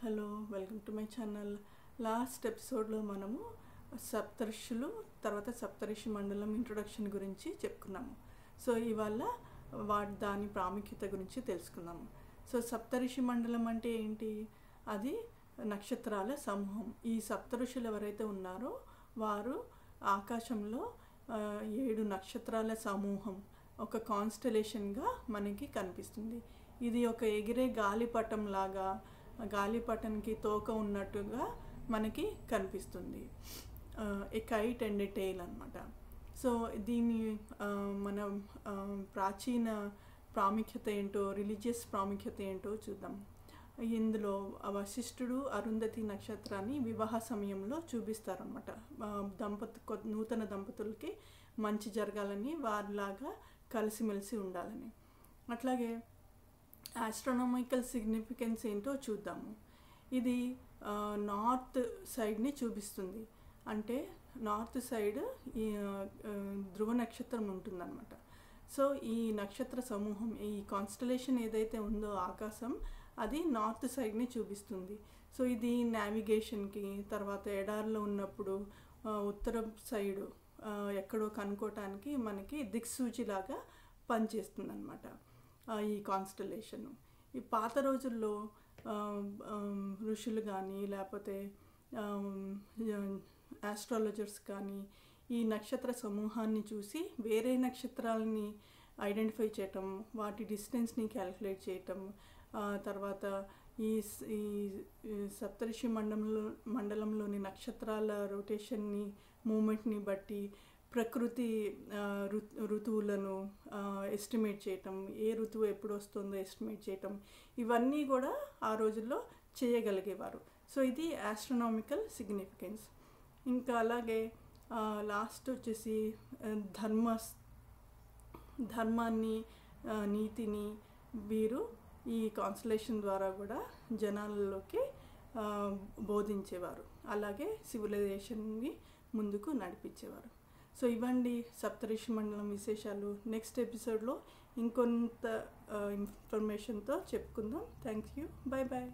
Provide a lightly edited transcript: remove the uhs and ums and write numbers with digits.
Hello, welcome to my channel. Last ఎపిసోడ్లో మనము సప్తర్షులు తర్వాత సప్తర్షి మండలం ఇంట్రొడక్షన్ గురించి చెప్పుకున్నాము. సో ఇవాళ దాని ప్రాముఖ్యత గురించి తెలుసుకుందాము. సో సప్తర్షి మండలం అంటే ఏంటి? అది నక్షత్రాల సమూహం. ఈ సప్తఋషులు ఎవరైతే ఉన్నారో వారు ఆకాశంలో 7 నక్షత్రాల సమూహం, ఒక కాన్స్టలేషన్గా మనకి కనిపిస్తుంది. ఇది ఒక ఎగిరే గాలిపటం లాగా, గాలిపటానికి తోక ఉన్నట్టుగా మనకి కనిపిస్తుంది. ఏ కైట్ అండ్ ఏ టెయిల్ అనమాట. సో దీని మన ప్రాచీన ప్రాముఖ్యత ఏంటో, రిలీజియస్ ప్రాముఖ్యత ఏంటో చూద్దాం. ఇందులో వశిష్ఠుడు అరుంధతి నక్షత్రాన్ని వివాహ సమయంలో చూపిస్తారనమాట. నూతన దంపతులకి మంచి జరగాలని, వారిలాగా కలిసిమెలిసి ఉండాలని. అట్లాగే ఆస్ట్రానమికల్ సిగ్నిఫికెన్స్ ఏంటో చూద్దాము. ఇది నార్త్ సైడ్ని చూపిస్తుంది. అంటే నార్త్ సైడ్ ఈ ధ్రువ నక్షత్రం ఉంటుందన్నమాట. సో ఈ నక్షత్ర సమూహం, ఈ కాన్స్టలేషన్ ఏదైతే ఉందో ఆకాశం, అది నార్త్ సైడ్ని చూపిస్తుంది. సో ఇది నావిగేషన్కి, తర్వాత ఎడారిలో ఉన్నప్పుడు ఉత్తర సైడు ఎక్కడో కనుక్కోవటానికి మనకి దిక్సూచిలాగా పనిచేస్తుంది అన్నమాట ఈ కాన్స్టలేషన్. ఈ పాత రోజుల్లో ఋషులు కానీ లేకపోతే ఆస్ట్రాలజర్స్ కానీ ఈ నక్షత్ర సమూహాన్ని చూసి వేరే నక్షత్రాలని ఐడెంటిఫై చేయటం, వాటి డిస్టెన్స్ని క్యాలిక్యులేట్ చేయటం, తర్వాత ఈ సప్తర్షి మండలంలోని నక్షత్రాల రొటేషన్ని, మూమెంట్ని బట్టి ప్రకృతి ఋతువులను ఎస్టిమేట్ చేయటం, ఏ ఋతువు ఎప్పుడు వస్తుందో ఎస్టిమేట్ చేయటం, ఇవన్నీ కూడా ఆ రోజుల్లో చేయగలిగేవారు. సో ఇది ఆస్ట్రానామికల్ సిగ్నిఫికెన్స్. ఇంకా అలాగే లాస్ట్ వచ్చేసి ధర్మాన్ని, నీతిని వీరు ఈ కాన్స్టలేషన్ ద్వారా కూడా జనాలలోకి బోధించేవారు. అలాగే సివిలైజేషన్ని ముందుకు నడిపించేవారు. సో ఇవ్వండి సప్తర్షి మండలం విశేషాలు. నెక్స్ట్ ఎపిసోడ్లో ఇంకొంత ఇన్ఫర్మేషన్తో చెప్పుకుందాం. Thank you. Bye bye.